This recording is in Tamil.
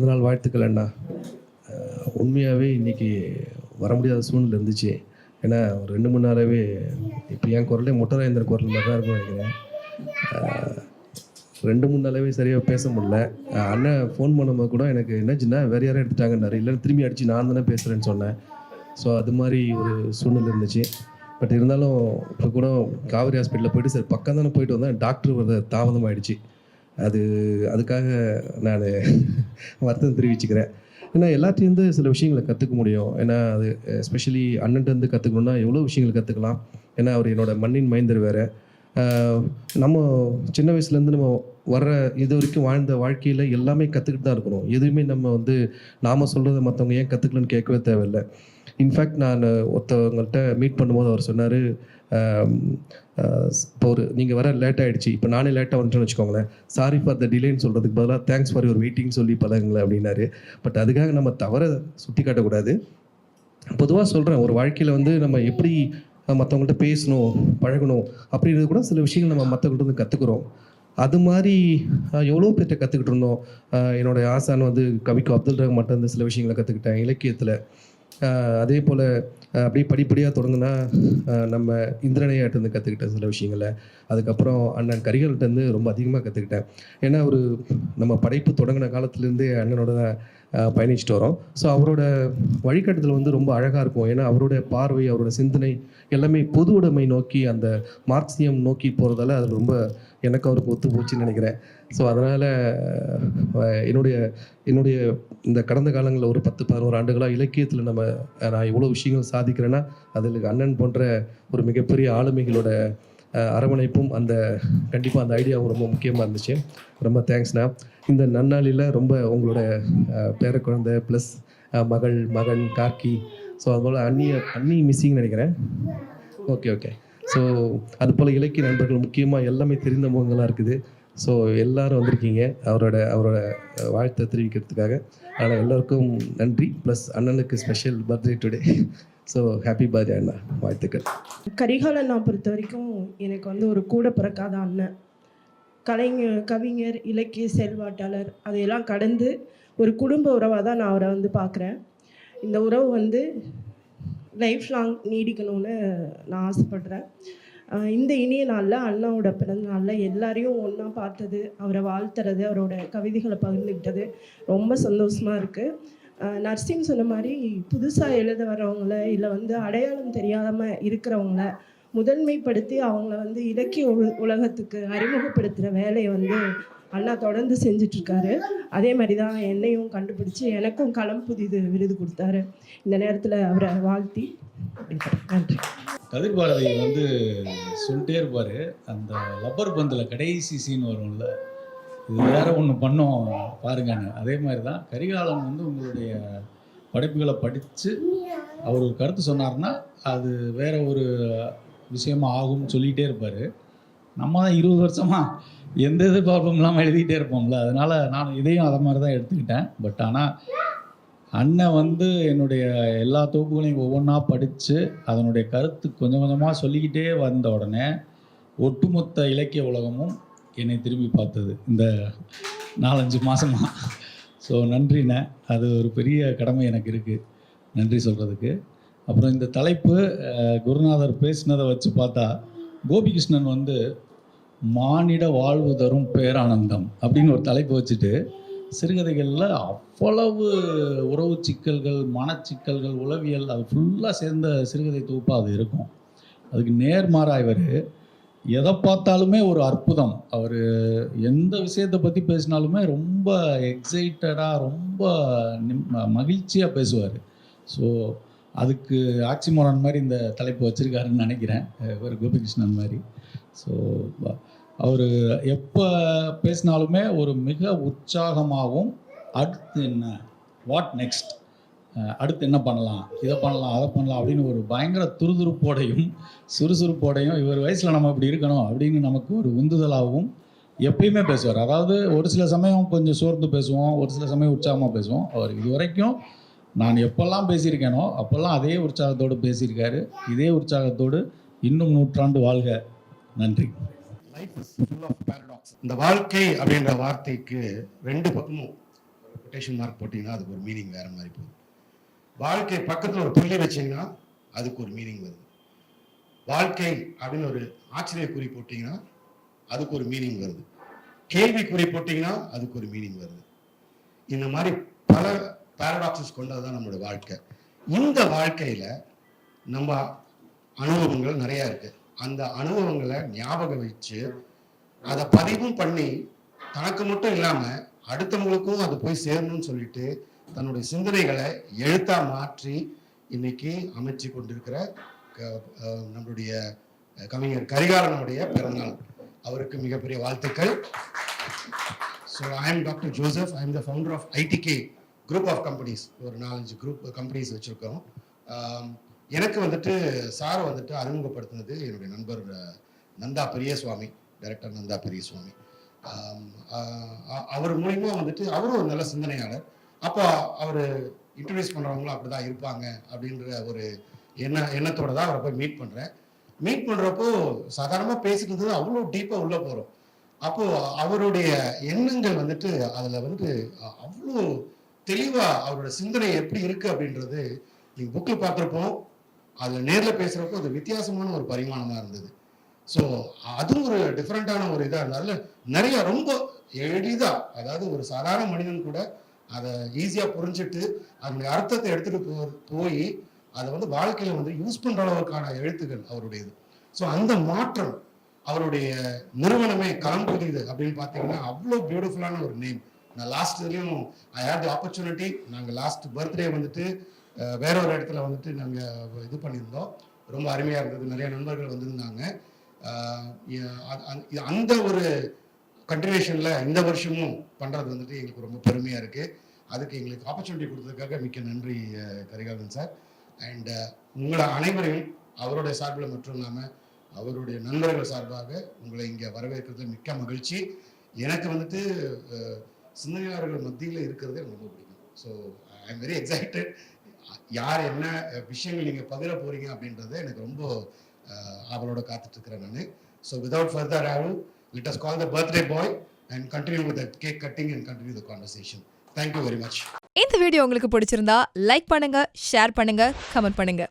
பிறந்தநாள் வாழ்த்துக்கள் அண்ணா. உண்மையாகவே இன்றைக்கி வர முடியாத சூழ்நிலை இருந்துச்சு. ஏன்னா ஒரு 2-3 நாளாகவே இப்போ என் குரலே மொட்டராயந்தர் குரல் மாதிரி தான் இருக்கும்னு நினைக்கிறேன். 2-3 நாளாகவே சரியாக பேச முடியல. அண்ணன் ஃபோன் பண்ணும்போது கூட எனக்கு என்னாச்சுன்னா வேறு யாரும் எடுத்துட்டாங்கன்னாரு. இல்லைன்னா திரும்பி அடித்து நான் தானே பேசுகிறேன்னு சொன்னேன். ஸோ அது மாதிரி ஒரு சூழ்நிலை இருந்துச்சு. பட் இருந்தாலும் இப்போ கூட காவேரி ஹாஸ்பிட்டலில் போயிட்டு சரி பக்கம் தானே போயிட்டு வந்தேன். டாக்டர் வர தாமதமாகிடுச்சு. அதுக்காக நான் வருத்தம் தெரிவிச்சுக்கிறேன். ஏன்னா எல்லாத்தையும் சில விஷயங்களை கற்றுக்க முடியும். ஏன்னா அது எஸ்பெஷலி அண்ணன்ட்டு கற்றுக்கணுன்னா எவ்வளோ விஷயங்கள் கற்றுக்கலாம். ஏன்னா அவர் என்னோட மண்ணின் மைந்தர் வேறு. நம்ம சின்ன வயசுலேருந்து நம்ம வர்ற இது வரைக்கும் வாழ்ந்த வாழ்க்கையில் எல்லாமே கற்றுக்கிட்டு தான் இருக்கணும். எதுவுமே நம்ம நாம் சொல்கிறத மற்றவங்க ஏன் கற்றுக்கலன்னு கேட்கவே தேவையில்லை. இன்ஃபேக்ட் நான் ஒருத்தவங்கள்ட்ட மீட் பண்ணும்போது அவர் சொன்னார், இப்போ நீங்கள் வர லேட் ஆகிடுச்சு, இப்போ நானே லேட்டாக வந்துட்டேன்னு வச்சுக்கோங்களேன், சாரி ஃபார் த டிலேன்னு சொல்கிறதுக்கு பதிலாக தேங்க்ஸ் ஃபார் யுவர் வெயிட்டிங் சொல்லி பழகுங்களேன் அப்படின்னாரு. பட் அதுக்காக நம்ம தவற சுட்டி காட்டக்கூடாது. பொதுவாக சொல்கிறேன், ஒரு வாழ்க்கையில் நம்ம எப்படி மற்றவங்கள்ட்ட பேசணும் பழகணும் அப்படின்றது கூட சில விஷயங்கள் நம்ம மற்றவங்கள்ட்ட கற்றுக்குறோம். அது மாதிரி எவ்வளோ பேர்கிட்ட கற்றுக்கிட்டு இருந்தோம். என்னோடய ஆசான் கவிக்கு அப்துல் ரஹ்மான் சில விஷயங்களை கற்றுக்கிட்டேன் இலக்கியத்தில். அதே போல் அப்படியே படிப்படியாக தொடங்குனா நம்ம இந்திரனையாட்டு கற்றுக்கிட்டேன் சில விஷயங்களை. அதுக்கப்புறம் அண்ணன் கரிகால்கிட்டேருந்து ரொம்ப அதிகமாக கற்றுக்கிட்டேன். ஏன்னா நம்ம படைப்பு தொடங்கின காலத்துலேருந்தே அண்ணனோட தான் பயணிச்சுட்டு வரோம். ஸோ அவரோட வழிகாட்டுதல் ரொம்ப அழகாக இருக்கும். ஏன்னா அவரோட பார்வை, அவரோட சிந்தனை எல்லாமே பொது உடைமை நோக்கி, அந்த மார்க்சியம் நோக்கி போகிறதால அது ரொம்ப எனக்கு அவருக்கு ஒத்து போச்சுன்னு நினைக்கிறேன். ஸோ அதனால் என்னுடைய இந்த கடந்த காலங்களில் ஒரு 10-11 ஆண்டுகளாக இலக்கியத்தில் நான் இவ்வளோ விஷயங்கள் சாதிக்கிறேன்னா அதில் அண்ணன் போன்ற ஒரு மிகப்பெரிய ஆளுமைகளோட அரவணைப்பும் கண்டிப்பாக அந்த ஐடியாவும் ரொம்ப முக்கியமாக இருந்துச்சு. ரொம்ப தேங்க்ஸ்ண்ணா. இந்த நன்னாளில் ரொம்ப உங்களோட பேர குழந்தை ப்ளஸ் மகன் கார்கி, ஸோ அதுபோல் அண்ணி மிஸ்ஸிங்னு நினைக்கிறேன். ஓகே. ஸோ அதுபோல் இலக்கிய நண்பர்கள் முக்கியமாக எல்லாமே தெரிந்த முகங்களாக இருக்குது. ஸோ எல்லோரும் வந்திருக்கீங்க அவரோட வாழ்த்தை தெரிவிக்கிறதுக்காக. ஆனால் எல்லோருக்கும் நன்றி. ப்ளஸ் அண்ணனுக்கு special birthday today. So happy birthday அண்ணா, வாழ்த்துக்கள். கரிகால் அண்ணா பொறுத்த வரைக்கும் எனக்கு ஒரு கூட பிறக்காத அண்ணன். கவிஞர், இலக்கிய செயல்பாட்டாளர், அதையெல்லாம் கடந்து ஒரு குடும்ப உறவாக தான் நான் அவரை பார்க்குறேன். இந்த உறவு லைஃப் லாங் நீடிக்கணும்னு நான் ஆசைப்படுறேன். இந்த இனிய நாளில் அண்ணாவோட பிறந்த நாளில் எல்லாரையும் ஒன்றா பார்த்தது, அவரை வாழ்த்துறது, அவரோட கவிதைகளை பகிர்ந்துக்கிட்டது ரொம்ப சந்தோஷமாக இருக்குது. நர்சிங் சொன்ன மாதிரி புதுசாக எழுத வர்றவங்கள இல்லை அடையாளம் தெரியாமல் இருக்கிறவங்கள முதன்மைப்படுத்தி அவங்கள இலக்கிய உலகத்துக்கு அறிமுகப்படுத்துகிற வேலையை அண்ணா தொடர்ந்து செஞ்சிட்ருக்காரு. அதே மாதிரி தான் என்னையும் கண்டுபிடிச்சி எனக்கும் களம் புதிது விருது கொடுத்தாரு. இந்த நேரத்தில் அவரை வாழ்த்தி நன்றி. கதிர் பாரதி சொல்லிட்டே இருப்பார், அந்த லப்பர் பந்தில் கடைசி சீன் வரும்ல, இது வேற ஒன்று பண்ணோம் பாருங்கன்னு. அதே மாதிரி தான் கரிகாலன் உங்களுடைய படைப்புகளை படித்து அவர் ஒரு கருத்து சொன்னார்னா அது வேற ஒரு விஷயமா ஆகும்னு சொல்லிகிட்டே இருப்பார். நம்ம தான் 20 வருஷமாக எந்த எதிர்பார்ப்பும் இல்லாமல் எழுதிக்கிட்டே இருப்போம்ல, அதனால் நான் இதையும் அதை மாதிரி தான் எடுத்துக்கிட்டேன். பட் ஆனால் அண்ணன் என்னுடைய எல்லா தொகுப்புகளையும் ஒவ்வொன்றா படித்து அதனுடைய கருத்து கொஞ்சம் கொஞ்சமாக சொல்லிக்கிட்டே வந்த உடனே ஒட்டுமொத்த இலக்கிய உலகமும் என்னை திரும்பி பார்த்தது இந்த 4-5 மாதமாக. ஸோ நன்றிண்ணே, அது ஒரு பெரிய கடமை எனக்கு இருக்குது நன்றி சொல்கிறதுக்கு. அப்புறம் இந்த தலைப்பு குருநாதர் பேசினதை வச்சு பார்த்தா கோபிகிருஷ்ணன் மானிட வாழ்வு தரும் பேரானந்தம் அப்படின்னு ஒரு தலைப்பு வச்சுட்டு சிறுகதைகளில் அவ்வளவு உறவு சிக்கல்கள், மனச்சிக்கல்கள், உளவியல் அது ஃபுல்லாக சேர்ந்த சிறுகதை தொகுப்பாக அது இருக்கும். அதுக்கு நேர்மாறாக இவர் எதை பார்த்தாலுமே ஒரு அற்புதம். அவர் எந்த விஷயத்தை பற்றி பேசினாலுமே ரொம்ப எக்ஸைட்டடாக ரொம்ப மகிழ்ச்சியாக பேசுவார். ஸோ அதுக்கு ஆக்சிமோரன் மாதிரி இந்த தலைப்பு வச்சுருக்காருன்னு நினைக்கிறேன் ஒரு கோபிகிருஷ்ணன் மாதிரி. ஸோ அவர் எப்போ பேசினாலுமே ஒரு மிக உற்சாகமாகவும் அடுத்து என்ன, வாட் நெக்ஸ்ட், அடுத்து என்ன பண்ணலாம், இதை பண்ணலாம் அதை பண்ணலாம் அப்படின்னு ஒரு பயங்கர துருதுருப்போடையும் சுறுசுறுப்போடையும் இவர் வயசில் நம்ம இப்படி இருக்கணும் அப்படின்னு நமக்கு ஒரு உந்துதலாகவும் எப்பயுமே பேசுவார். அதாவது ஒரு சில சமயம் கொஞ்சம் சோர்ந்து பேசுவோம், ஒரு சில சமயம் உற்சாகமாக பேசுவோம். அவர் இது வரைக்கும் நான் எப்பெல்லாம் பேசியிருக்கேனோ அப்போல்லாம் அதே உற்சாகத்தோடு பேசியிருக்காரு. இதே உற்சாகத்தோடு இன்னும் 100 ஆண்டு வாழ்க. நன்றி. Life is full of paradox. இந்த வாழ்க்கை அப்படின்ற வார்த்தைக்கு 2 பக்கமும் கொட்டேஷன் மார்க் போட்டிங்கன்னா அதுக்கு ஒரு மீனிங் வேறு மாதிரி போகுது. வாழ்க்கை பக்கத்தில் ஒரு புள்ளி வச்சிங்கன்னா அதுக்கு ஒரு மீனிங் வருது. வாழ்க்கை அப்படின்னு ஒரு ஆச்சரியக்குறி போட்டிங்கன்னா அதுக்கு ஒரு மீனிங் வருது. கேள்விக்குறி போட்டிங்கன்னா அதுக்கு ஒரு மீனிங் வருது. இந்த மாதிரி பல பேரடாக்சஸ் கொண்டது தான் நம்மளோட வாழ்க்கை. இந்த வாழ்க்கையில் நம்ம அனுபவங்கள் நிறையா இருக்குது. அந்த அனுபவங்களை ஞாபகம் வச்சு அதை பதிவும் பண்ணி தனக்கு மட்டும் இல்லாமல் அடுத்தவங்களுக்கும் அது போய் சேரணும்னு சொல்லிட்டு தன்னுடைய சிந்தனைகளை எழுத்தா மாற்றி இன்னைக்கு அமைச்சு கொண்டிருக்கிற நம்மளுடைய கவிஞர் கரிகாலனுடைய பிறந்தநாள். அவருக்கு மிகப்பெரிய வாழ்த்துக்கள். So I am doctor Joseph. I am the founder of IDK group of companies. ஒரு 4-5 குரூப் கம்பெனிஸ் வச்சுருக்கோம். எனக்கு வந்துட்டு சாரை வந்துட்டு அறிமுகப்படுத்தினது என்னுடைய நண்பர் நந்தா பெரியசுவாமி, டைரக்டர் நந்தா பெரியசுவாமி. அவர் மூலிமா வந்துட்டு அவரும் ஒரு நல்ல சிந்தனையாளர். அப்போ அவர் இன்ட்ரடியூஸ் பண்ணுறவங்களும் அப்படி தான் இருப்பாங்க அப்படின்ற ஒரு எண்ணத்தோடு தான் அவரை போய் மீட் பண்ணுறேன். மீட் பண்ணுறப்போ சாதாரணமாக பேசிட்டு இருந்தது அவ்வளோ டீப்பாக உள்ளே போகிறோம். அப்போது அவருடைய எண்ணங்கள் வந்துட்டு அதில் வந்துட்டு அவ்வளோ தெளிவாக அவரோட சிந்தனை எப்படி இருக்குது அப்படின்றது நீங்கள் புக்கில் பார்க்குறப்போ அதில் நேரில் பேசுகிறப்போ அது வித்தியாசமான ஒரு பரிமாணமாக இருந்தது. ஸோ அதுவும் ஒரு டிஃப்ரெண்ட்டான ஒரு இதாக இருந்தால நிறைய ரொம்ப எளிதாக, அதாவது ஒரு சாதாரண மனிதன் கூட அதை ஈஸியாக புரிஞ்சுட்டு அதனுடைய அர்த்தத்தை எடுத்துகிட்டு போய் அதை வந்து வாழ்க்கையில் வந்து யூஸ் பண்ணுற அளவுக்கான எழுத்துக்கள் அவருடையது. ஸோ அந்த மாற்றம் அவருடைய நிறுவனமே களம் புரியுது அப்படின்னு பார்த்தீங்கன்னா அவ்வளோ பியூட்டிஃபுல்லான ஒரு நேம். நான் லாஸ்ட் இதுலேயும் ஐ ஹேட் தி ஆப்பர்ச்சுனிட்டி. நாங்கள் லாஸ்ட் பர்த்டே வந்துட்டு வேற ஒரு இடத்துல வந்துட்டு நாங்கள் இது பண்ணியிருந்தோம். ரொம்ப அருமையாக இருந்தது. நிறைய நண்பர்கள் வந்திருந்தாங்க. அந்த ஒரு கண்டினியூஷனில் இந்த வருஷமும் பண்ணுறது வந்துட்டு எங்களுக்கு ரொம்ப பெருமையாக இருக்குது. அதுக்கு எங்களுக்கு ஆப்பர்ச்சுனிட்டி கொடுத்ததுக்காக மிக்க நன்றி கரிகாலன் சார். அண்ட் உங்களை அனைவரையும் அவருடைய சார்பில் மட்டும் இல்லாமல் அவருடைய நண்பர்கள் சார்பாக உங்களை இங்கே வரவேற்கிறது மிக்க மகிழ்ச்சி. எனக்கு வந்துட்டு சிந்தனையாளர்கள் மத்தியில் இருக்கிறது எனக்கு ரொம்ப பிடிக்கும். So I am very excited. யார் என்ன விஷயங்கள் நீங்கள் பகிர போகிறீங்க அப்படின்றத எனக்கு ரொம்ப அவளோட காத்துட்ருக்கிறேன் நான். So without further ado, let us call the birthday boy and continue with the cake cutting and continue the conversation. Thank you very much. இந்த வீடியோ உங்களுக்கு பிடிச்சிருந்தா லைக் பண்ணுங்க, ஷேர் பண்ணுங்க, கமெண்ட் பண்ணுங்க.